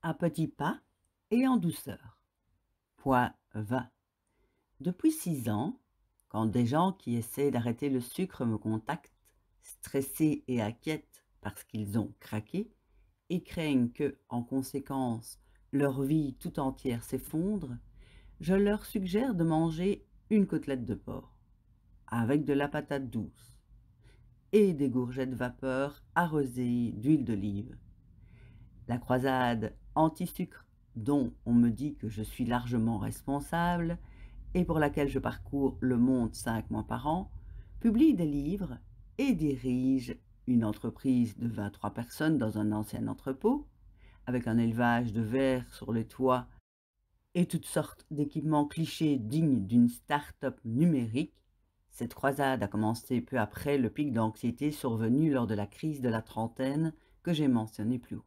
à petits pas et en douceur. Poids 20. Depuis 6 ans, quand des gens qui essaient d'arrêter le sucre me contactent, stressés et inquiets parce qu'ils ont craqué et craignent que, en conséquence, leur vie tout entière s'effondre, je leur suggère de manger une côtelette de porc avec de la patate douce et des gourgettes vapeur arrosées d'huile d'olive. La croisade anti-sucre, dont on me dit que je suis largement responsable et pour laquelle je parcours le monde 5 mois par an, publie des livres et dirige une entreprise de 23 personnes dans un ancien entrepôt, avec un élevage de vers sur les toits et toutes sortes d'équipements clichés dignes d'une start-up numérique. Cette croisade a commencé peu après le pic d'anxiété survenu lors de la crise de la trentaine que j'ai mentionné plus haut.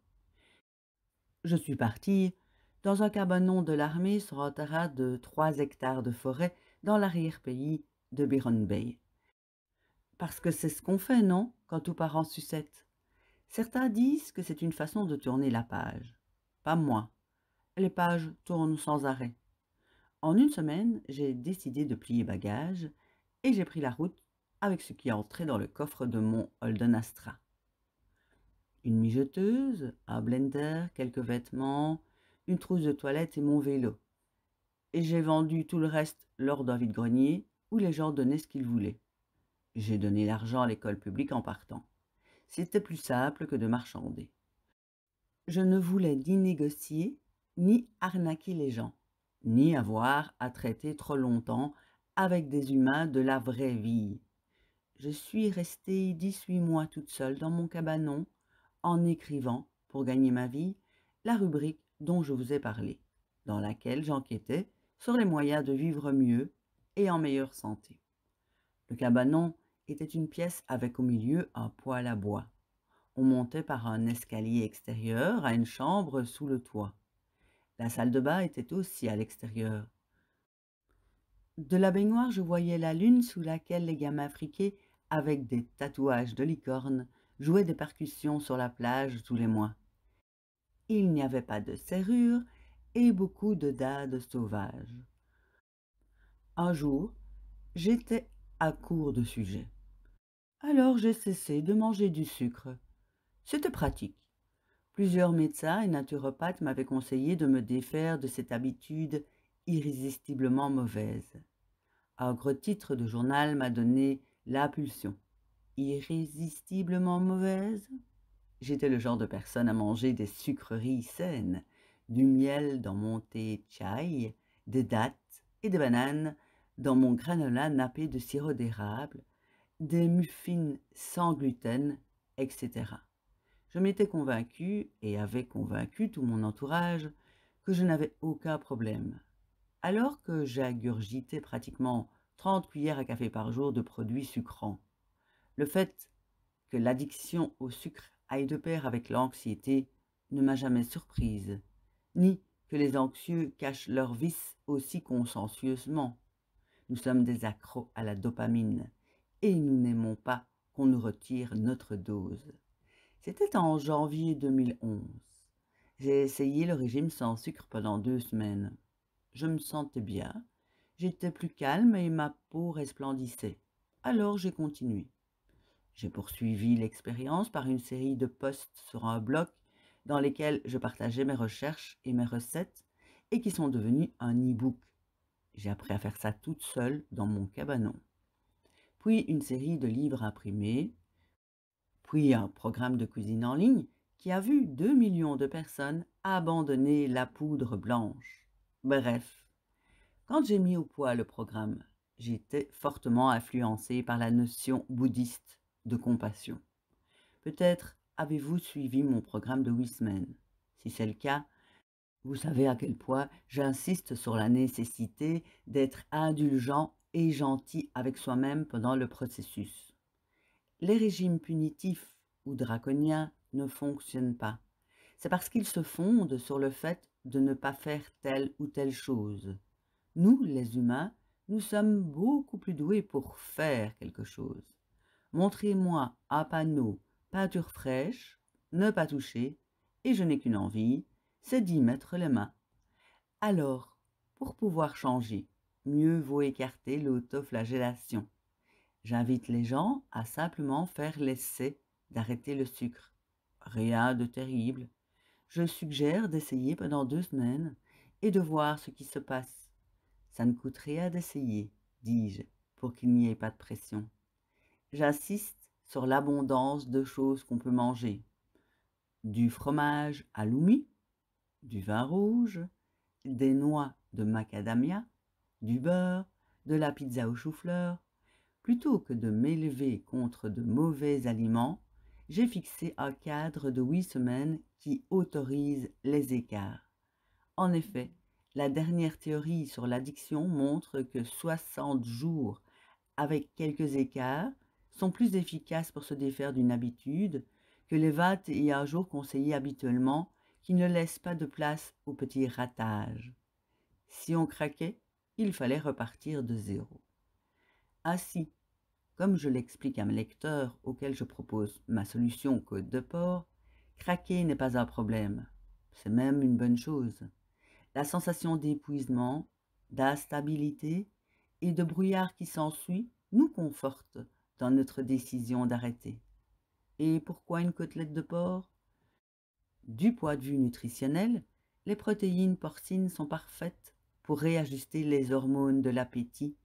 Je suis partie dans un cabanon de l'armée sur un terrain de 3 hectares de forêt dans l'arrière-pays de Byron Bay. Parce que c'est ce qu'on fait, non, quand tout part en sucette? Certains disent que c'est une façon de tourner la page. Pas moi. Les pages tournent sans arrêt. En une semaine, j'ai décidé de plier bagages et j'ai pris la route avec ce qui entrait dans le coffre de mon Holden Astra. Une mijoteuse, un blender, quelques vêtements, une trousse de toilette et mon vélo. Et j'ai vendu tout le reste lors d'un vide-grenier où les gens donnaient ce qu'ils voulaient. J'ai donné l'argent à l'école publique en partant. C'était plus simple que de marchander. Je ne voulais ni négocier, ni arnaquer les gens, ni avoir à traiter trop longtemps avec des humains de la vraie vie. Je suis restée 18 mois toute seule dans mon cabanon, en écrivant, pour gagner ma vie, la rubrique dont je vous ai parlé, dans laquelle j'enquêtais sur les moyens de vivre mieux et en meilleure santé. Le cabanon était une pièce avec au milieu un poêle à bois. On montait par un escalier extérieur à une chambre sous le toit. La salle de bain était aussi à l'extérieur. De la baignoire, je voyais la lune sous laquelle les gamins friqués, avec des tatouages de licorne, jouaient des percussions sur la plage tous les mois. Il n'y avait pas de serrure et beaucoup de dades sauvages. Un jour, j'étais à court de sujets. Alors j'ai cessé de manger du sucre. C'était pratique. Plusieurs médecins et naturopathes m'avaient conseillé de me défaire de cette habitude irrésistiblement mauvaise. Un gros titre de journal m'a donné l'impulsion. Irrésistiblement mauvaise? J'étais le genre de personne à manger des sucreries saines, du miel dans mon thé chai, des dattes et des bananes dans mon granola nappé de sirop d'érable, des muffins sans gluten, etc. Je m'étais convaincue, et avais convaincu tout mon entourage, que je n'avais aucun problème. Alors que j'ingurgitais pratiquement 30 cuillères à café par jour de produits sucrants. Le fait que l'addiction au sucre aille de pair avec l'anxiété ne m'a jamais surprise, ni que les anxieux cachent leurs vices aussi consciencieusement. Nous sommes des accros à la dopamine, et nous n'aimons pas qu'on nous retire notre dose. C'était en janvier 2011. J'ai essayé le régime sans sucre pendant 2 semaines. Je me sentais bien, j'étais plus calme et ma peau resplendissait. Alors j'ai continué. J'ai poursuivi l'expérience par une série de posts sur un blog dans lesquels je partageais mes recherches et mes recettes et qui sont devenus un e-book. J'ai appris à faire ça toute seule dans mon cabanon. Puis une série de livres imprimés, puis un programme de cuisine en ligne qui a vu 2 millions de personnes abandonner la poudre blanche. Bref, quand j'ai mis au point le programme, j'étais fortement influencée par la notion bouddhiste de compassion. Peut-être avez-vous suivi mon programme de 8 semaines. Si c'est le cas, vous savez à quel point j'insiste sur la nécessité d'être indulgent et gentil avec soi-même pendant le processus. Les régimes punitifs ou draconiens ne fonctionnent pas. C'est parce qu'ils se fondent sur le fait de ne pas faire telle ou telle chose. Nous, les humains, nous sommes beaucoup plus doués pour faire quelque chose. Montrez-moi un panneau peinture fraîche, ne pas toucher, et je n'ai qu'une envie, c'est d'y mettre les mains. Alors, pour pouvoir changer, mieux vaut écarter l'autoflagellation. J'invite les gens à simplement faire l'essai d'arrêter le sucre. Rien de terrible. Je suggère d'essayer pendant 2 semaines et de voir ce qui se passe. Ça ne coûte rien d'essayer, dis-je, pour qu'il n'y ait pas de pression. J'insiste sur l'abondance de choses qu'on peut manger. Du fromage à l'oumi, du vin rouge, des noix de macadamia, du beurre, de la pizza au chou-fleur. Plutôt que de m'élever contre de mauvais aliments, j'ai fixé un cadre de 8 semaines qui autorise les écarts. En effet, la dernière théorie sur l'addiction montre que 60 jours avec quelques écarts sont plus efficaces pour se défaire d'une habitude que les 21 jours conseillés habituellement qui ne laissent pas de place aux petits ratages. Si on craquait, il fallait repartir de zéro. Ainsi, comme je l'explique à mes lecteurs auxquels je propose ma solution Côte de porc, craquer n'est pas un problème, c'est même une bonne chose. La sensation d'épuisement, d'instabilité et de brouillard qui s'ensuit nous conforte dans notre décision d'arrêter. Et pourquoi une côtelette de porc? Du point de vue nutritionnel, les protéines porcines sont parfaites pour réajuster les hormones de l'appétit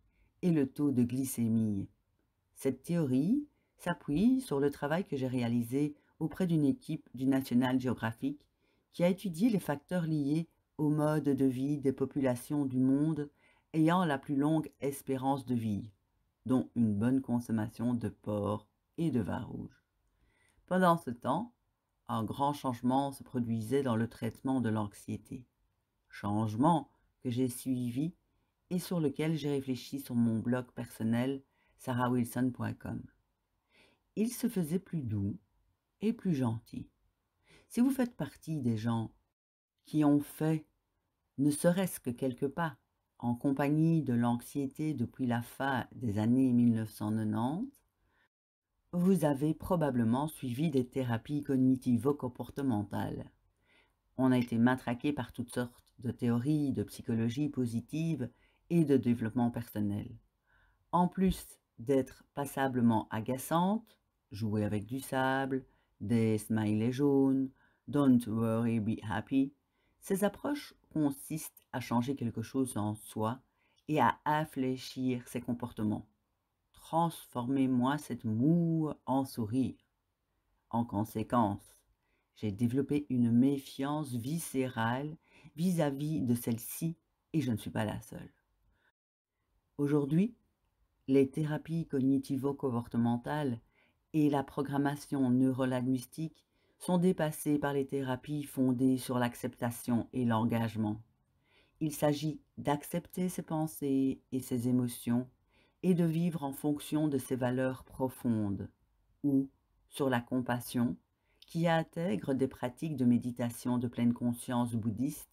et le taux de glycémie. Cette théorie s'appuie sur le travail que j'ai réalisé auprès d'une équipe du National Geographic qui a étudié les facteurs liés au mode de vie des populations du monde ayant la plus longue espérance de vie, dont une bonne consommation de porc et de vin rouge. Pendant ce temps, un grand changement se produisait dans le traitement de l'anxiété. Changement que j'ai suivi et sur lequel j'ai réfléchi sur mon blog personnel sarahwilson.com. Il se faisait plus doux et plus gentil. Si vous faites partie des gens qui ont fait, ne serait-ce que quelques pas, en compagnie de l'anxiété depuis la fin des années 1990, vous avez probablement suivi des thérapies cognitivo-comportementales. On a été matraqué par toutes sortes de théories de psychologie positive et de développement personnel. En plus d'être passablement agaçante, jouer avec du sable, des smileys jaunes, don't worry, be happy, ces approches consistent à changer quelque chose en soi et à infléchir ses comportements. Transformez-moi cette moue en sourire. En conséquence, j'ai développé une méfiance viscérale vis-à-vis de celle-ci et je ne suis pas la seule. Aujourd'hui, les thérapies cognitivo-comportementales et la programmation neurolinguistique sont dépassées par les thérapies fondées sur l'acceptation et l'engagement. Il s'agit d'accepter ses pensées et ses émotions et de vivre en fonction de ses valeurs profondes, ou sur la compassion, qui intègre des pratiques de méditation de pleine conscience bouddhiste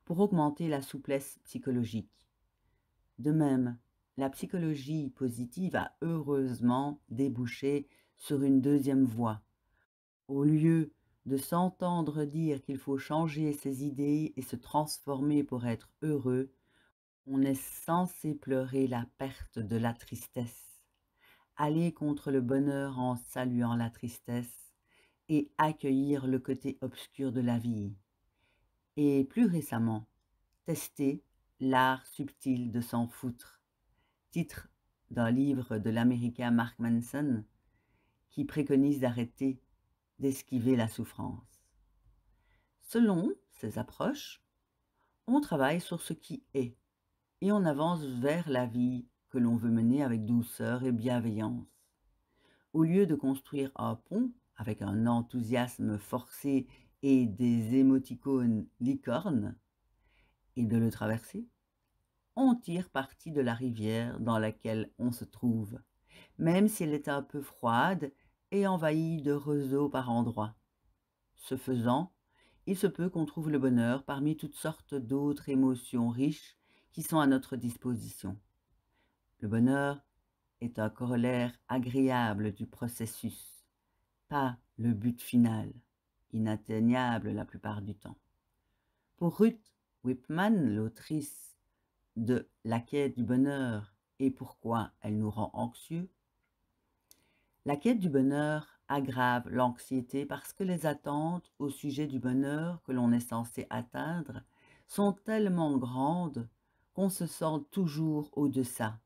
pour augmenter la souplesse psychologique. De même, la psychologie positive a heureusement débouché sur une deuxième voie. Au lieu de s'entendre dire qu'il faut changer ses idées et se transformer pour être heureux, on est censé pleurer la perte de la tristesse, aller contre le bonheur en saluant la tristesse et accueillir le côté obscur de la vie. Et plus récemment, tester l'art subtil de s'en foutre, titre d'un livre de l'Américain Mark Manson qui préconise d'arrêter d'esquiver la souffrance. Selon ces approches, on travaille sur ce qui est et on avance vers la vie que l'on veut mener avec douceur et bienveillance. Au lieu de construire un pont avec un enthousiasme forcé et des émoticônes licornes et de le traverser, on tire parti de la rivière dans laquelle on se trouve, même si elle est un peu froide et envahie de roseaux par endroits. Ce faisant, il se peut qu'on trouve le bonheur parmi toutes sortes d'autres émotions riches qui sont à notre disposition. Le bonheur est un corollaire agréable du processus, pas le but final, inatteignable la plupart du temps. Pour Ruth Whipman, l'autrice de La quête du bonheur et pourquoi elle nous rend anxieux, la quête du bonheur aggrave l'anxiété parce que les attentes au sujet du bonheur que l'on est censé atteindre sont tellement grandes qu'on se sent toujours au-deçà.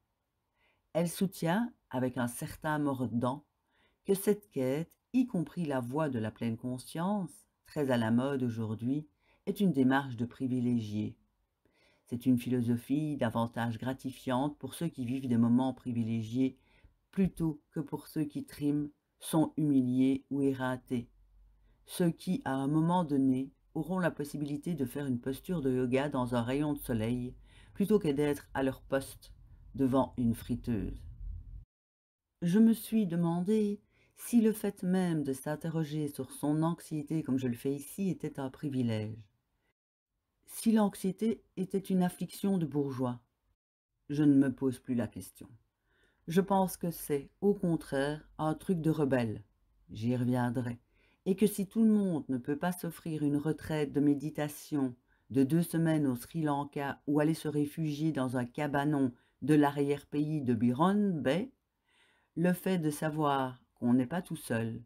Elle soutient, avec un certain mordant, que cette quête, y compris la voie de la pleine conscience, très à la mode aujourd'hui, est une démarche de privilégiés. C'est une philosophie davantage gratifiante pour ceux qui vivent des moments privilégiés plutôt que pour ceux qui triment, sont humiliés ou éreintés. Ceux qui, à un moment donné, auront la possibilité de faire une posture de yoga dans un rayon de soleil plutôt que d'être à leur poste devant une friteuse. Je me suis demandé si le fait même de s'interroger sur son anxiété comme je le fais ici était un privilège. Si l'anxiété était une affliction de bourgeois, je ne me pose plus la question. Je pense que c'est, au contraire, un truc de rebelle. J'y reviendrai. Et que si tout le monde ne peut pas s'offrir une retraite de méditation de 2 semaines au Sri Lanka ou aller se réfugier dans un cabanon de l'arrière-pays de Byron Bay, le fait de savoir qu'on n'est pas tout seul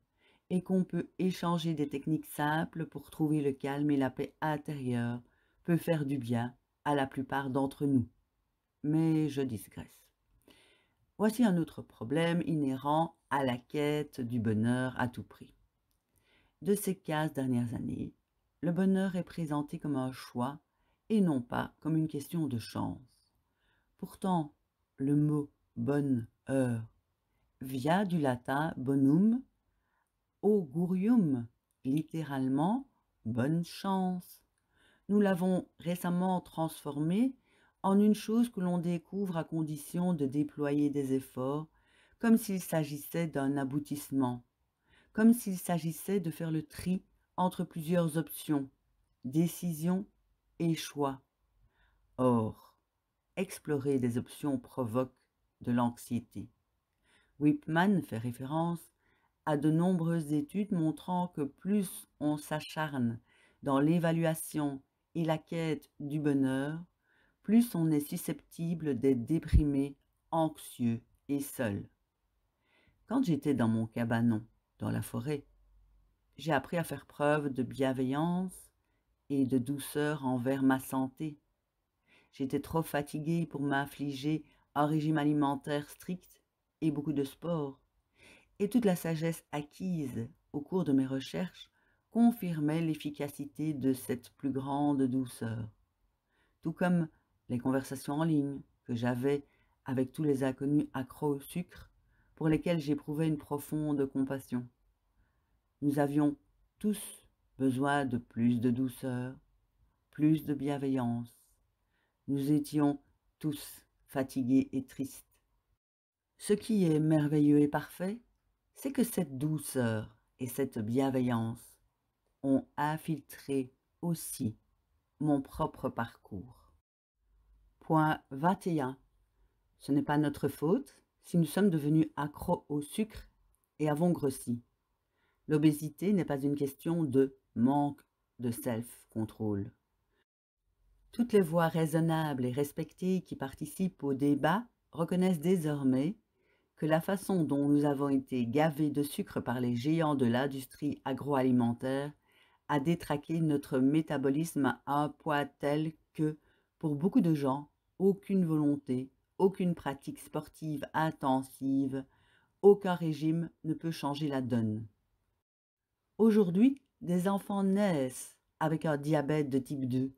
et qu'on peut échanger des techniques simples pour trouver le calme et la paix intérieure peut faire du bien à la plupart d'entre nous. Mais je digresse. Voici un autre problème inhérent à la quête du bonheur à tout prix. De ces 15 dernières années, le bonheur est présenté comme un choix et non pas comme une question de chance. Pourtant, le mot bonne heure vient du latin bonum, augurium, littéralement bonne chance. Nous l'avons récemment transformé en une chose que l'on découvre à condition de déployer des efforts, comme s'il s'agissait d'un aboutissement, comme s'il s'agissait de faire le tri entre plusieurs options, décision et choix. Or, explorer des options provoque de l'anxiété. Whipman fait référence à de nombreuses études montrant que plus on s'acharne dans l'évaluation et la quête du bonheur, plus on est susceptible d'être déprimé, anxieux et seul. Quand j'étais dans mon cabanon, dans la forêt, j'ai appris à faire preuve de bienveillance et de douceur envers ma santé. J'étais trop fatiguée pour m'infliger un régime alimentaire strict et beaucoup de sport. Et toute la sagesse acquise au cours de mes recherches confirmait l'efficacité de cette plus grande douceur. Tout comme les conversations en ligne que j'avais avec tous les inconnus accros au sucre pour lesquels j'éprouvais une profonde compassion. Nous avions tous besoin de plus de douceur, plus de bienveillance. Nous étions tous fatigués et tristes. Ce qui est merveilleux et parfait, c'est que cette douceur et cette bienveillance ont infiltré aussi mon propre parcours. Point 21. Ce n'est pas notre faute si nous sommes devenus accros au sucre et avons grossi. L'obésité n'est pas une question de manque de self-control. Toutes les voix raisonnables et respectées qui participent au débat reconnaissent désormais que la façon dont nous avons été gavés de sucre par les géants de l'industrie agroalimentaire a détraqué notre métabolisme à un point tel que, pour beaucoup de gens, aucune volonté, aucune pratique sportive intensive, aucun régime ne peut changer la donne. Aujourd'hui, des enfants naissent avec un diabète de type 2.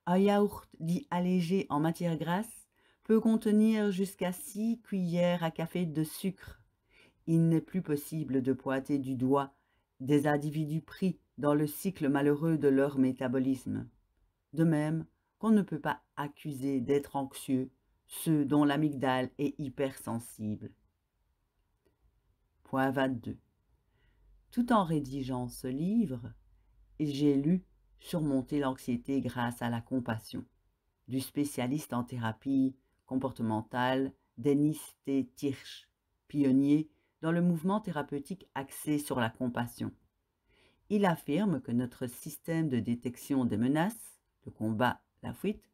Un yaourt dit allégé en matière grasse peut contenir jusqu'à 6 cuillères à café de sucre. Il n'est plus possible de pointer du doigt des individus pris dans le cycle malheureux de leur métabolisme. De même qu'on ne peut pas accuser d'être anxieux ceux dont l'amygdale est hypersensible. Point 22. Tout en rédigeant ce livre, j'ai lu Surmonter l'anxiété grâce à la compassion du spécialiste en thérapie comportementale Dennis T. Tirsch, pionnier dans le mouvement thérapeutique axé sur la compassion. Il affirme que notre système de détection des menaces, le combat, la fuite,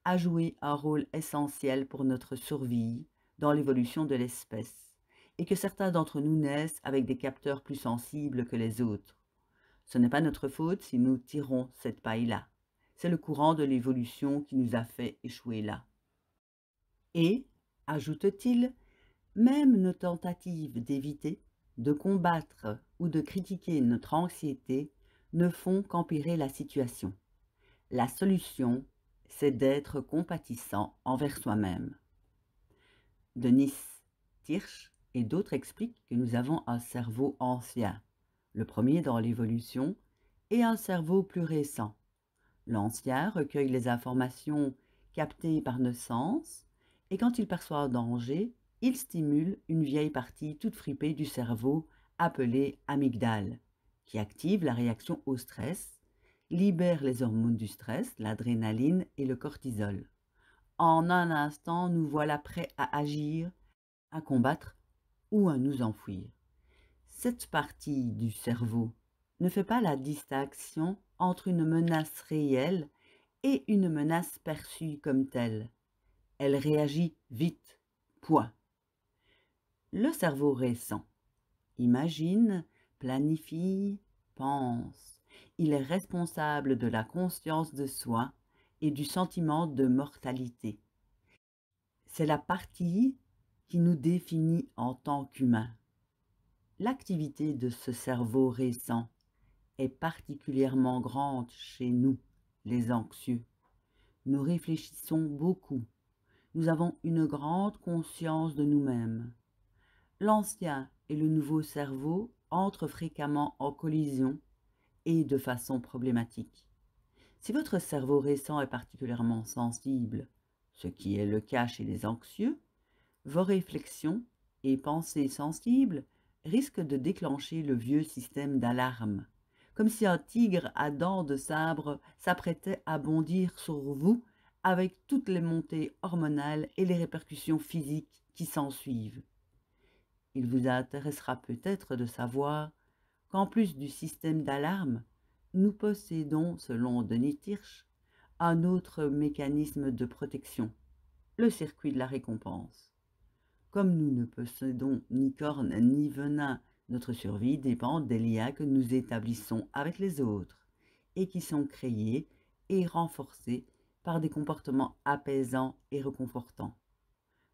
a joué un rôle essentiel pour notre survie dans l'évolution de l'espèce, et que certains d'entre nous naissent avec des capteurs plus sensibles que les autres. Ce n'est pas notre faute si nous tirons cette paille-là. C'est le courant de l'évolution qui nous a fait échouer là. Et, ajoute-t-il, même nos tentatives d'éviter, de combattre ou de critiquer notre anxiété ne font qu'empirer la situation. La solution, c'est d'être compatissant envers soi-même. Denis Tirsch et d'autres expliquent que nous avons un cerveau ancien, le premier dans l'évolution, et un cerveau plus récent. L'ancien recueille les informations captées par nos sens, et quand il perçoit un danger, il stimule une vieille partie toute fripée du cerveau appelée amygdale, qui active la réaction au stress, libère les hormones du stress, l'adrénaline et le cortisol. En un instant, nous voilà prêts à agir, à combattre ou à nous enfuir. Cette partie du cerveau ne fait pas la distinction entre une menace réelle et une menace perçue comme telle. Elle réagit vite, point. Le cerveau récent imagine, planifie, pense. Il est responsable de la conscience de soi et du sentiment de mortalité. C'est la partie qui nous définit en tant qu'humains. L'activité de ce cerveau récent est particulièrement grande chez nous, les anxieux. Nous réfléchissons beaucoup. Nous avons une grande conscience de nous-mêmes. L'ancien et le nouveau cerveau entrent fréquemment en collision et de façon problématique. Si votre cerveau récent est particulièrement sensible, ce qui est le cas chez les anxieux, vos réflexions et pensées sensibles risquent de déclencher le vieux système d'alarme, comme si un tigre à dents de sabre s'apprêtait à bondir sur vous avec toutes les montées hormonales et les répercussions physiques qui s'ensuivent. Il vous intéressera peut-être de savoir qu'en plus du système d'alarme, nous possédons, selon Denis Tirsch, un autre mécanisme de protection, le circuit de la récompense. Comme nous ne possédons ni cornes ni venin, notre survie dépend des liens que nous établissons avec les autres et qui sont créés et renforcés par des comportements apaisants et réconfortants.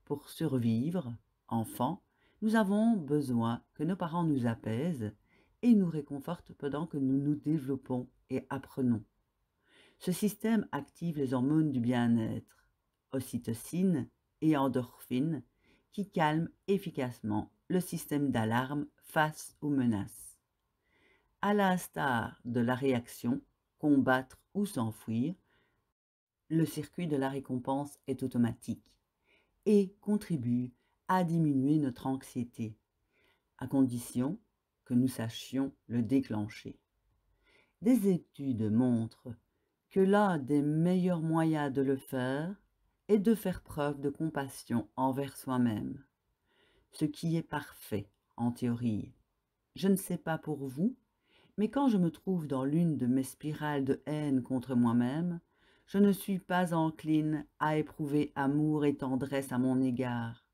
Pour survivre, enfants, nous avons besoin que nos parents nous apaisent et nous réconfortent pendant que nous nous développons et apprenons. Ce système active les hormones du bien-être, ocytocine et endorphine, qui calment efficacement le système d'alarme face aux menaces. À l'instar de la réaction, combattre ou s'enfuir, le circuit de la récompense est automatique et contribue à diminuer notre anxiété, à condition que nous sachions le déclencher. Des études montrent que l'un des meilleurs moyens de le faire est de faire preuve de compassion envers soi-même, ce qui est parfait en théorie. Je ne sais pas pour vous, mais quand je me trouve dans l'une de mes spirales de haine contre moi-même, je ne suis pas encline à éprouver amour et tendresse à mon égard.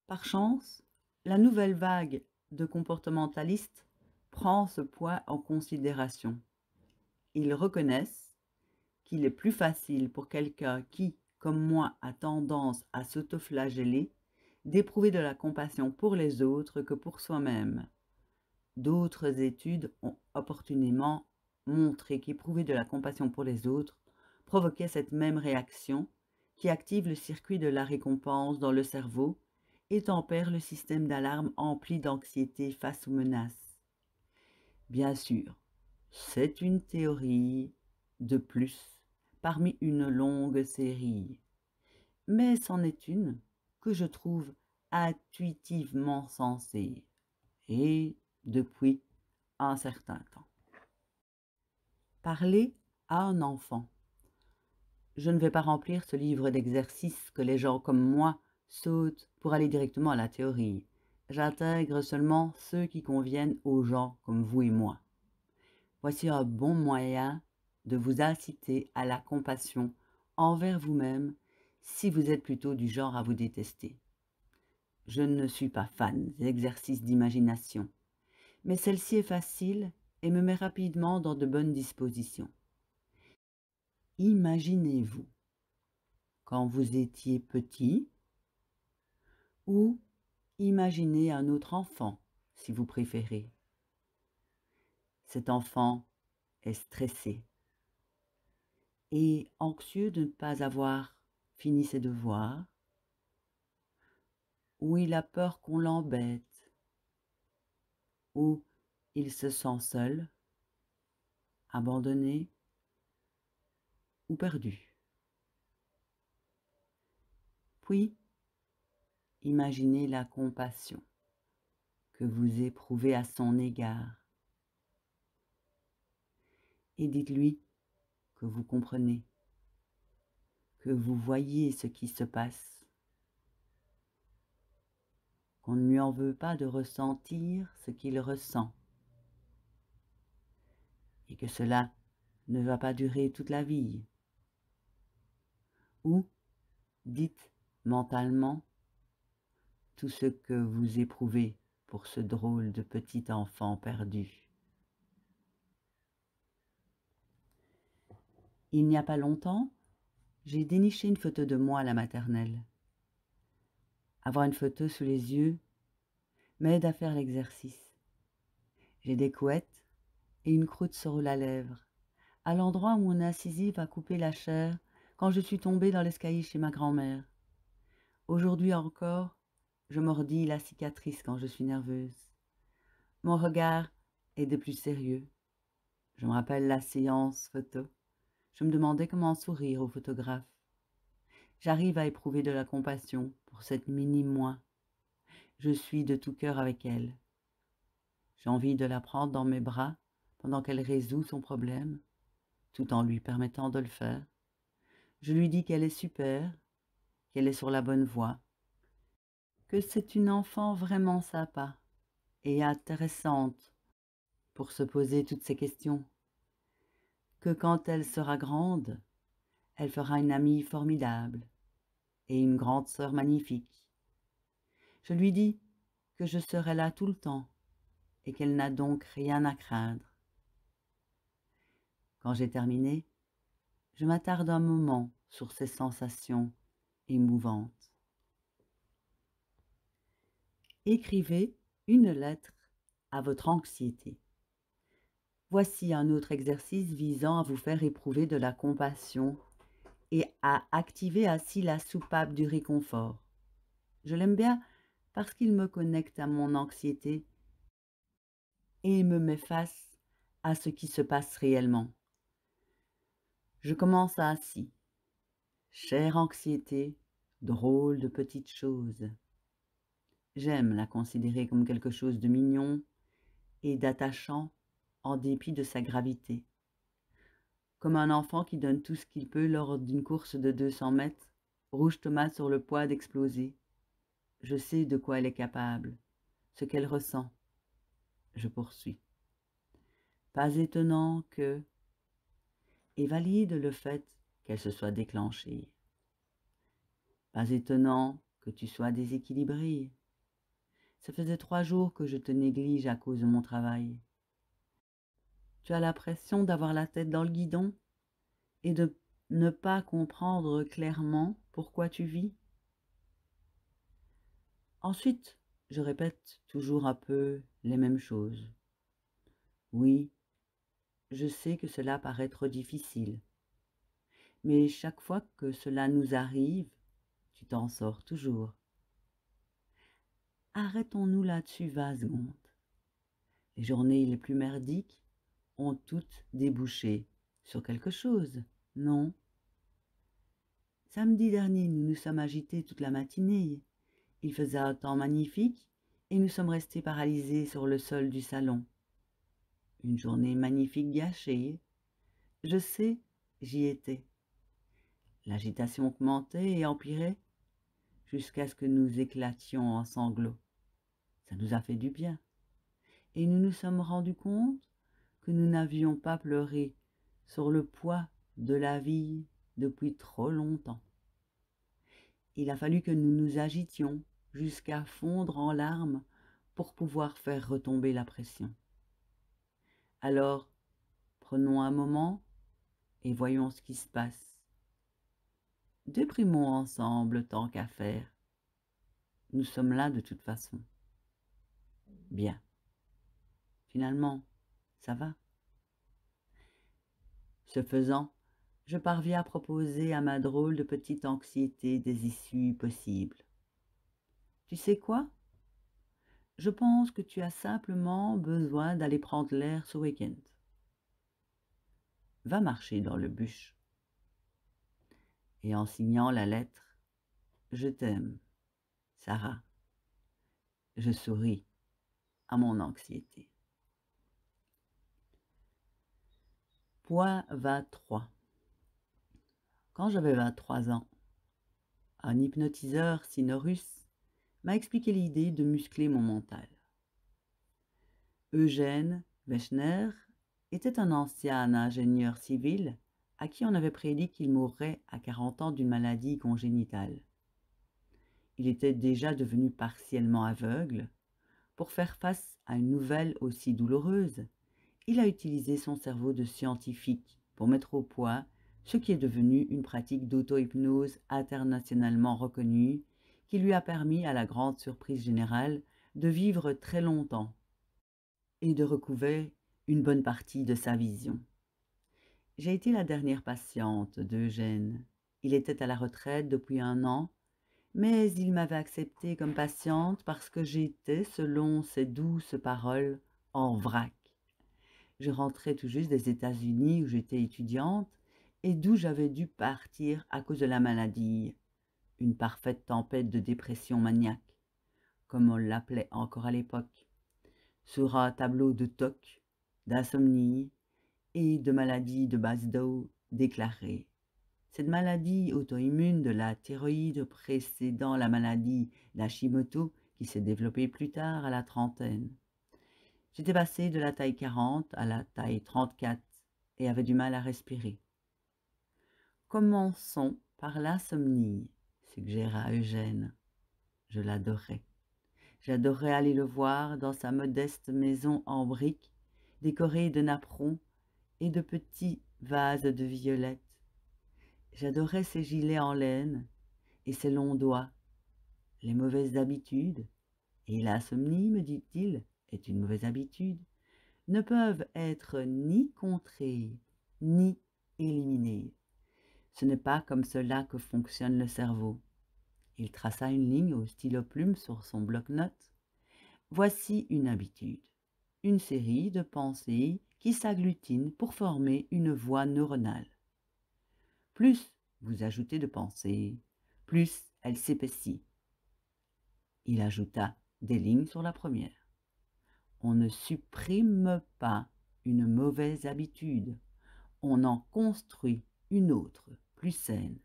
Par chance, la nouvelle vague de comportementalistes prend ce point en considération. Ils reconnaissent qu'il est plus facile pour quelqu'un qui, comme moi, a tendance à s'autoflageller, d'éprouver de la compassion pour les autres que pour soi-même. D'autres études ont opportunément montré qu'éprouver de la compassion pour les autres provoquait cette même réaction qui active le circuit de la récompense dans le cerveau et tempère le système d'alarme empli d'anxiété face aux menaces. Bien sûr, c'est une théorie de plus parmi une longue série, mais c'en est une que je trouve intuitivement sensée, et depuis un certain temps. Parler à un enfant. Je ne vais pas remplir ce livre d'exercices que les gens comme moi sautent pour aller directement à la théorie. J'intègre seulement ceux qui conviennent aux gens comme vous et moi. Voici un bon moyen de vous inciter à la compassion envers vous-même si vous êtes plutôt du genre à vous détester. Je ne suis pas fan des exercices d'imagination, mais celle-ci est facile et me met rapidement dans de bonnes dispositions. Imaginez-vous quand vous étiez petit, ou imaginez un autre enfant, si vous préférez. Cet enfant est stressé et anxieux de ne pas avoir fini ses devoirs, ou il a peur qu'on l'embête, ou il se sent seul, abandonné ou perdu. Puis, imaginez la compassion que vous éprouvez à son égard et dites-lui que vous comprenez, que vous voyez ce qui se passe, qu'on ne lui en veut pas de ressentir ce qu'il ressent et que cela ne va pas durer toute la vie. Ou dites mentalement tout ce que vous éprouvez pour ce drôle de petit enfant perdu. Il n'y a pas longtemps, j'ai déniché une photo de moi à la maternelle. Avoir une photo sous les yeux m'aide à faire l'exercice. J'ai des couettes et une croûte sur la lèvre, à l'endroit où mon incisive a coupé la chair quand je suis tombée dans l'escalier chez ma grand-mère. Aujourd'hui encore, je mordis la cicatrice quand je suis nerveuse. Mon regard est de plus sérieux. Je me rappelle la séance photo. Je me demandais comment sourire au photographe. J'arrive à éprouver de la compassion pour cette mini-moi. Je suis de tout cœur avec elle. J'ai envie de la prendre dans mes bras pendant qu'elle résout son problème, tout en lui permettant de le faire. Je lui dis qu'elle est super, qu'elle est sur la bonne voie, que c'est une enfant vraiment sympa et intéressante pour se poser toutes ces questions, que quand elle sera grande, elle fera une amie formidable et une grande sœur magnifique. Je lui dis que je serai là tout le temps et qu'elle n'a donc rien à craindre. Quand j'ai terminé, je m'attarde un moment sur ces sensations émouvantes. Écrivez une lettre à votre anxiété. Voici un autre exercice visant à vous faire éprouver de la compassion et à activer ainsi la soupape du réconfort. Je l'aime bien parce qu'il me connecte à mon anxiété et me met face à ce qui se passe réellement. Je commence ainsi. Chère anxiété, drôle de petite chose. J'aime la considérer comme quelque chose de mignon et d'attachant en dépit de sa gravité. Comme un enfant qui donne tout ce qu'il peut lors d'une course de 200 mètres, rouge tomate sur le point d'exploser. Je sais de quoi elle est capable, ce qu'elle ressent. Je poursuis. Pas étonnant que... et valide le fait qu'elle se soit déclenchée. Pas étonnant que tu sois déséquilibré. Ça faisait 3 jours que je te néglige à cause de mon travail. Tu as l'impression d'avoir la tête dans le guidon et de ne pas comprendre clairement pourquoi tu vis. Ensuite, je répète toujours un peu les mêmes choses. Oui, je sais que cela paraît trop difficile, mais chaque fois que cela nous arrive, tu t'en sors toujours. Arrêtons-nous là-dessus 20 secondes. Les journées les plus merdiques ont toutes débouché sur quelque chose, non? Samedi dernier, nous nous sommes agités toute la matinée. Il faisait un temps magnifique et nous sommes restés paralysés sur le sol du salon. Une journée magnifique gâchée. Je sais, j'y étais. L'agitation augmentait et empirait jusqu'à ce que nous éclations en sanglots. Ça nous a fait du bien. Et nous nous sommes rendus compte que nous n'avions pas pleuré sur le poids de la vie depuis trop longtemps. Il a fallu que nous nous agitions jusqu'à fondre en larmes pour pouvoir faire retomber la pression. Alors, prenons un moment et voyons ce qui se passe. Déprimons ensemble tant qu'à faire. Nous sommes là de toute façon. Bien. Finalement, ça va. Ce faisant, je parviens à proposer à ma drôle de petite anxiété des issues possibles. Tu sais quoi? Je pense que tu as simplement besoin d'aller prendre l'air ce week-end. Va marcher dans le bûche. Et en signant la lettre, je t'aime, Sarah. Je souris à mon anxiété. Point 23. Quand j'avais 23 ans, un hypnotiseur sino-russe m'a expliqué l'idée de muscler mon mental. Eugène Wechner était un ancien ingénieur civil à qui on avait prédit qu'il mourrait à 40 ans d'une maladie congénitale. Il était déjà devenu partiellement aveugle. Pour faire face à une nouvelle aussi douloureuse, il a utilisé son cerveau de scientifique pour mettre au point ce qui est devenu une pratique d'auto-hypnose internationalement reconnue qui lui a permis, à la grande surprise générale, de vivre très longtemps et de recouvrer une bonne partie de sa vision. J'ai été la dernière patiente d'Eugène. Il était à la retraite depuis 1 an, mais il m'avait acceptée comme patiente parce que j'étais, selon ses douces paroles, en vrac. Je rentrais tout juste des États-Unis où j'étais étudiante et d'où j'avais dû partir à cause de la maladie, une parfaite tempête de dépression maniaque, comme on l'appelait encore à l'époque, sur un tableau de TOC, d'insomnie et de maladie de Basedow déclarée. Cette maladie auto-immune de la thyroïde précédant la maladie d'Hashimoto qui s'est développée plus tard à la trentaine. J'étais passée de la taille 40 à la taille 34 et avait du mal à respirer. Commençons par l'insomnie, suggéra Eugène. Je l'adorais. J'adorais aller le voir dans sa modeste maison en briques, décorée de napperons et de petits vases de violettes. J'adorais ses gilets en laine et ses longs doigts. Les mauvaises habitudes, et l'insomnie, me dit-il, est une mauvaise habitude, ne peuvent être ni contrées, ni éliminées. Ce n'est pas comme cela que fonctionne le cerveau. Il traça une ligne au stylo-plume sur son bloc-notes. Voici une habitude, une série de pensées qui s'agglutinent pour former une voie neuronale. Plus vous ajoutez de pensées, plus elle s'épaissit. Il ajouta des lignes sur la première. On ne supprime pas une mauvaise habitude, on en construit une autre, plus saine.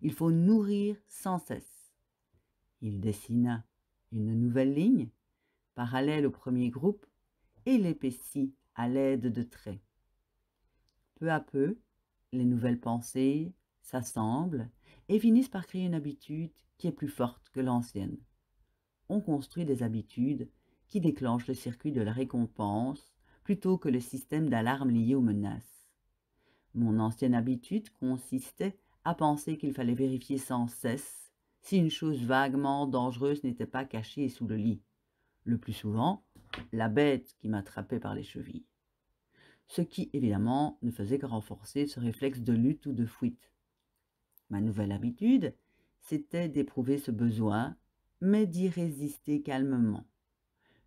Il faut nourrir sans cesse. Il dessina une nouvelle ligne, parallèle au premier groupe, et l'épaissit à l'aide de traits. Peu à peu, les nouvelles pensées s'assemblent et finissent par créer une habitude qui est plus forte que l'ancienne. On construit des habitudes qui déclenchent le circuit de la récompense plutôt que le système d'alarme lié aux menaces. Mon ancienne habitude consistait à penser qu'il fallait vérifier sans cesse si une chose vaguement dangereuse n'était pas cachée sous le lit. Le plus souvent, la bête qui m'attrapait par les chevilles. Ce qui, évidemment, ne faisait que renforcer ce réflexe de lutte ou de fuite. Ma nouvelle habitude, c'était d'éprouver ce besoin, mais d'y résister calmement.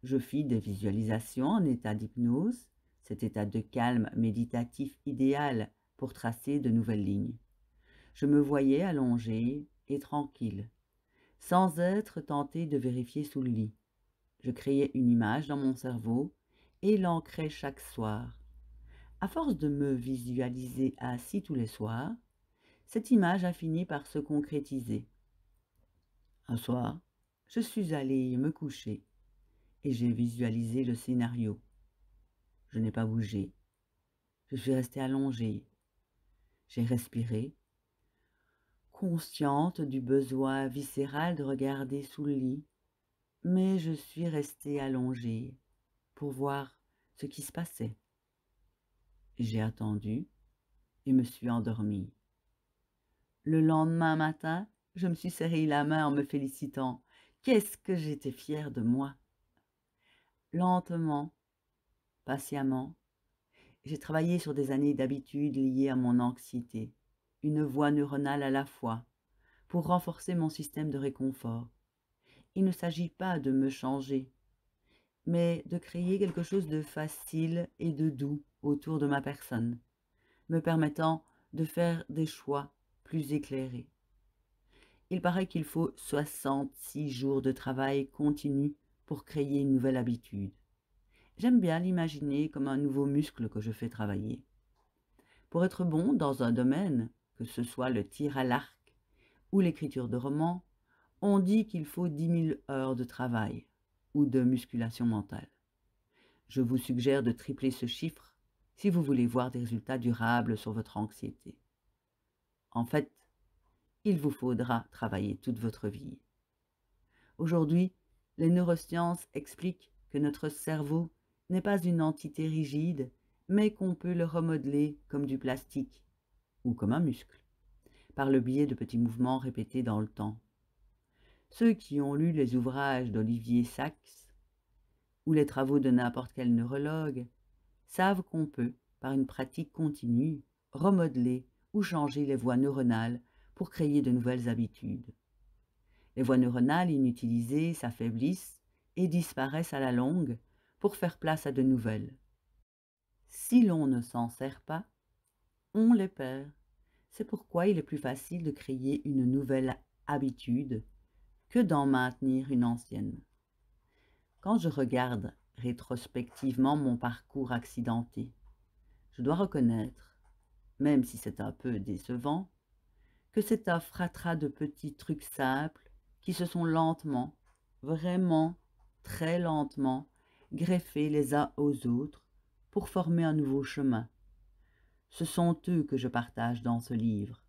Je fis des visualisations en état d'hypnose, cet état de calme méditatif idéal pour tracer de nouvelles lignes. Je me voyais allongée et tranquille, sans être tentée de vérifier sous le lit. Je créais une image dans mon cerveau et l'ancrais chaque soir. À force de me visualiser assis tous les soirs, cette image a fini par se concrétiser. Un soir, je suis allée me coucher et j'ai visualisé le scénario. Je n'ai pas bougé. Je suis restée allongée. J'ai respiré, consciente du besoin viscéral de regarder sous le lit, mais je suis restée allongée pour voir ce qui se passait. J'ai attendu et me suis endormie. Le lendemain matin, je me suis serré la main en me félicitant. Qu'est-ce que j'étais fière de moi! Lentement, patiemment, j'ai travaillé sur des années d'habitudes liées à mon anxiété, une voie neuronale à la fois, pour renforcer mon système de réconfort. Il ne s'agit pas de me changer, mais de créer quelque chose de facile et de doux autour de ma personne, me permettant de faire des choix plus éclairés. Il paraît qu'il faut 66 jours de travail continu pour créer une nouvelle habitude. J'aime bien l'imaginer comme un nouveau muscle que je fais travailler. Pour être bon dans un domaine, que ce soit le tir à l'arc ou l'écriture de romans, on dit qu'il faut 10 000 heures de travail ou de musculation mentale. Je vous suggère de tripler ce chiffre si vous voulez voir des résultats durables sur votre anxiété. En fait, il vous faudra travailler toute votre vie. Aujourd'hui, les neurosciences expliquent que notre cerveau n'est pas une entité rigide, mais qu'on peut le remodeler comme du plastique ou comme un muscle, par le biais de petits mouvements répétés dans le temps. Ceux qui ont lu les ouvrages d'Olivier Sacks ou les travaux de n'importe quel neurologue savent qu'on peut, par une pratique continue, remodeler ou changer les voies neuronales pour créer de nouvelles habitudes. Les voies neuronales inutilisées s'affaiblissent et disparaissent à la longue pour faire place à de nouvelles. Si l'on ne s'en sert pas, on les perd. C'est pourquoi il est plus facile de créer une nouvelle habitude que d'en maintenir une ancienne. Quand je regarde rétrospectivement mon parcours accidenté, je dois reconnaître, même si c'est un peu décevant, que c'est un fratras de petits trucs simples qui se sont lentement, vraiment très lentement, greffés les uns aux autres pour former un nouveau chemin. Ce sont eux que je partage dans ce livre.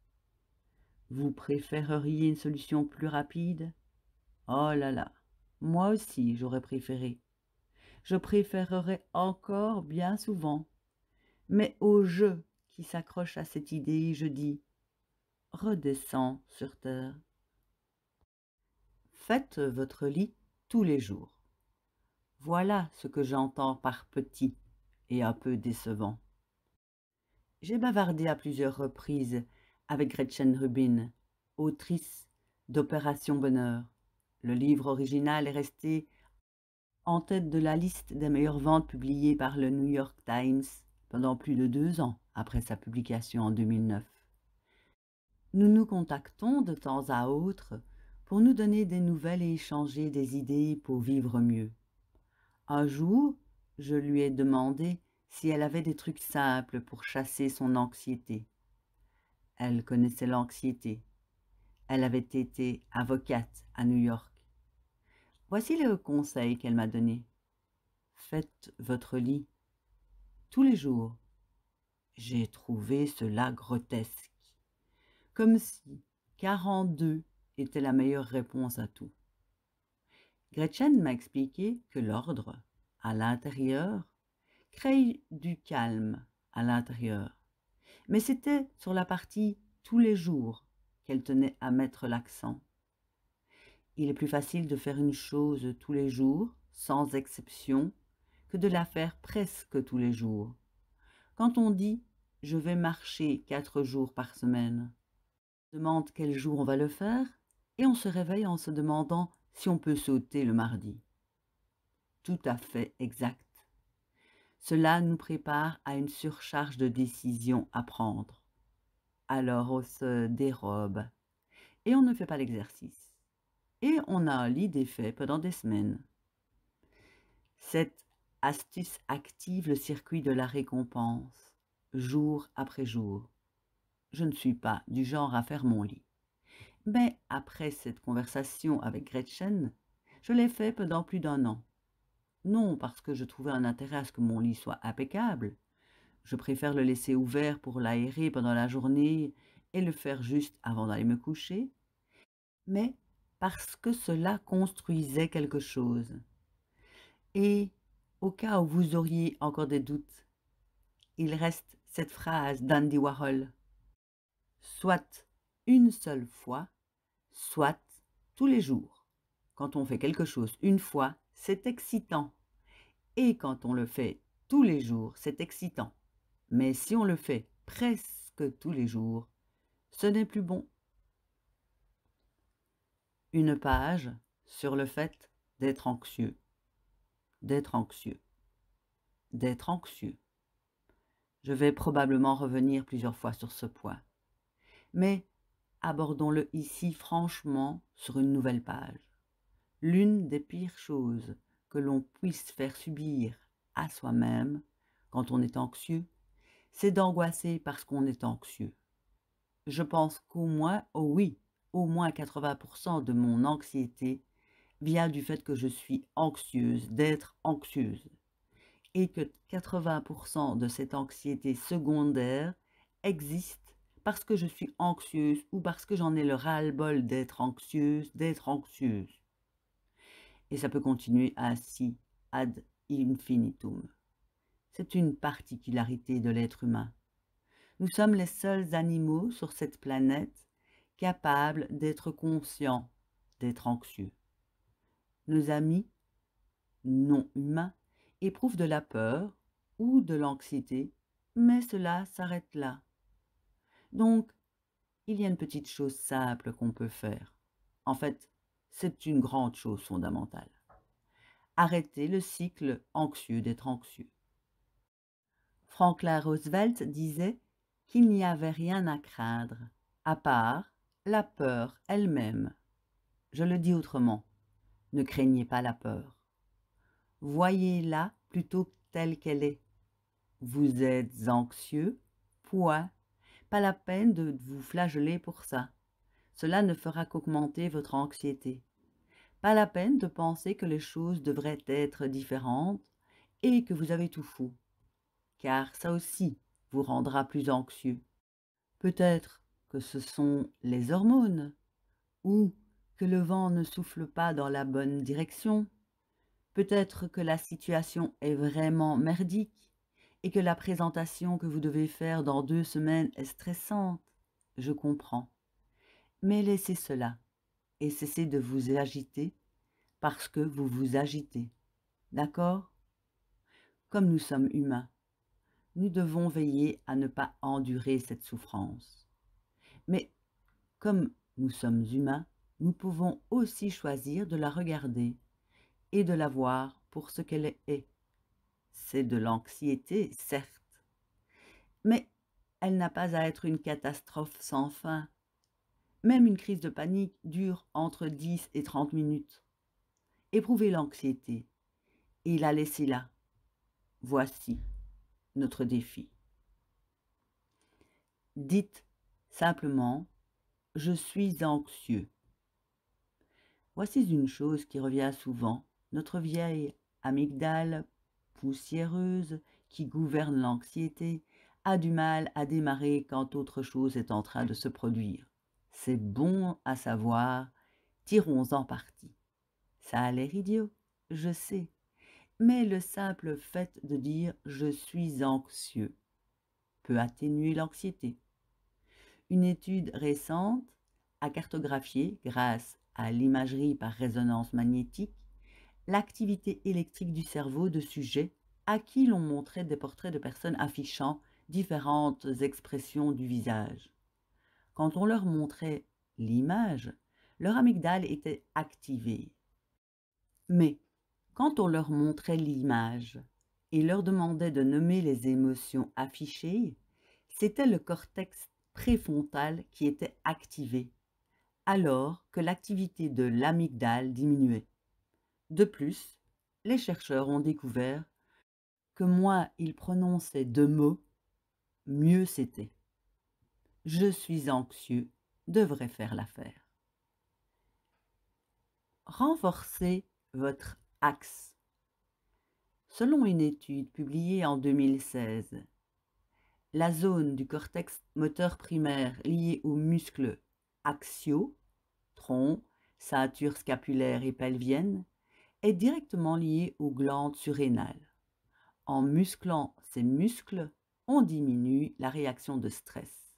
Vous préféreriez une solution plus rapide? Oh là là, moi aussi j'aurais préféré. Je préférerais encore bien souvent. Mais au jeu qui s'accroche à cette idée, je dis « Redescends sur terre ». Faites votre lit tous les jours. Voilà ce que j'entends par petit et un peu décevant. J'ai bavardé à plusieurs reprises avec Gretchen Rubin, autrice d'Opération Bonheur. Le livre original est resté en tête de la liste des meilleures ventes publiées par le New York Times pendant plus de 2 ans après sa publication en 2009. Nous nous contactons de temps à autre pour nous donner des nouvelles et échanger des idées pour vivre mieux. Un jour, je lui ai demandé si elle avait des trucs simples pour chasser son anxiété. Elle connaissait l'anxiété. Elle avait été avocate à New York. Voici le conseil qu'elle m'a donné. Faites votre lit tous les jours. J'ai trouvé cela grotesque, comme si 42 était la meilleure réponse à tout. Gretchen m'a expliqué que l'ordre, à l'intérieur, crée du calme à l'intérieur. Mais c'était sur la partie tous les jours qu'elle tenait à mettre l'accent. Il est plus facile de faire une chose tous les jours, sans exception, que de la faire presque tous les jours. Quand on dit « je vais marcher 4 jours par semaine », on demande quel jour on va le faire et on se réveille en se demandant si on peut sauter le mardi. Tout à fait exact. Cela nous prépare à une surcharge de décisions à prendre. Alors on se dérobe et on ne fait pas l'exercice. Et on a un lit défait pendant des semaines. Cette astuce active le circuit de la récompense, jour après jour. Je ne suis pas du genre à faire mon lit. Mais après cette conversation avec Gretchen, je l'ai fait pendant plus d'1 an. Non parce que je trouvais un intérêt à ce que mon lit soit impeccable, je préfère le laisser ouvert pour l'aérer pendant la journée et le faire juste avant d'aller me coucher, mais parce que cela construisait quelque chose. Et au cas où vous auriez encore des doutes, il reste cette phrase d'Andy Warhol: soit une seule fois, soit tous les jours. Quand on fait quelque chose une fois, c'est excitant. Et quand on le fait tous les jours, c'est excitant. Mais si on le fait presque tous les jours, ce n'est plus bon. Une page sur le fait d'être anxieux, d'être anxieux, d'être anxieux. Je vais probablement revenir plusieurs fois sur ce point. Mais abordons-le ici franchement sur une nouvelle page. L'une des pires choses que l'on puisse faire subir à soi-même quand on est anxieux, c'est d'angoisser parce qu'on est anxieux. Je pense qu'au moins, oh oui, au moins 80% de mon anxiété vient du fait que je suis anxieuse, d'être anxieuse, et que 80% de cette anxiété secondaire existe parce que je suis anxieuse ou parce que j'en ai le ras-le-bol d'être anxieuse, d'être anxieuse. Et ça peut continuer ainsi ad infinitum. C'est une particularité de l'être humain. Nous sommes les seuls animaux sur cette planète capables d'être conscients, d'être anxieux. Nos amis non humains éprouvent de la peur ou de l'anxiété, mais cela s'arrête là. Donc, il y a une petite chose simple qu'on peut faire. En fait, c'est une grande chose fondamentale. Arrêter le cycle anxieux d'être anxieux. Franklin Roosevelt disait qu'il n'y avait rien à craindre, à part la peur elle-même. Je le dis autrement, ne craignez pas la peur. Voyez-la plutôt telle qu'elle est. Vous êtes anxieux, point. Pas la peine de vous flageller pour ça. Cela ne fera qu'augmenter votre anxiété. Pas la peine de penser que les choses devraient être différentes et que vous avez tout faux, car ça aussi vous rendra plus anxieux. Peut-être que ce sont les hormones, ou que le vent ne souffle pas dans la bonne direction. Peut-être que la situation est vraiment merdique et que la présentation que vous devez faire dans 2 semaines est stressante. Je comprends. Mais laissez cela et cessez de vous agiter parce que vous vous agitez. D'accord? Comme nous sommes humains, nous devons veiller à ne pas endurer cette souffrance. Mais comme nous sommes humains, nous pouvons aussi choisir de la regarder et de la voir pour ce qu'elle est. C'est de l'anxiété, certes, mais elle n'a pas à être une catastrophe sans fin. Même une crise de panique dure entre 10 et 30 minutes. Éprouvez l'anxiété et la laissez là. Voici notre défi. Dites simplement « Je suis anxieux ». Voici une chose qui revient souvent, notre vieille amygdale poussiéreuse qui gouverne l'anxiété a du mal à démarrer quand autre chose est en train de se produire. C'est bon à savoir, tirons-en parti. Ça a l'air idiot, je sais, mais le simple fait de dire « je suis anxieux » peut atténuer l'anxiété. Une étude récente a cartographié, grâce à l'imagerie par résonance magnétique, l'activité électrique du cerveau de sujets à qui l'on montrait des portraits de personnes affichant différentes expressions du visage. Quand on leur montrait l'image, leur amygdale était activée. Mais quand on leur montrait l'image et leur demandait de nommer les émotions affichées, c'était le cortex préfrontal qui était activé, alors que l'activité de l'amygdale diminuait. De plus, les chercheurs ont découvert que moins ils prononçaient de mots, mieux c'était. Je suis anxieux devrait faire l'affaire. Renforcez votre axe. Selon une étude publiée en 2016, La zone du cortex moteur primaire liée aux muscles axiaux, tronc, ceinture scapulaire et pelvienne, est directement liée aux glandes surrénales. En musclant ces muscles, on diminue la réaction de stress.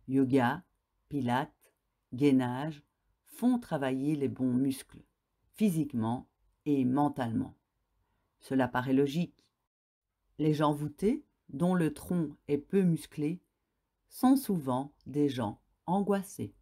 Yoga, pilates, gainage font travailler les bons muscles, physiquement et mentalement. Cela paraît logique. Les gens voûtés, dont le tronc est peu musclé, sont souvent des gens angoissés.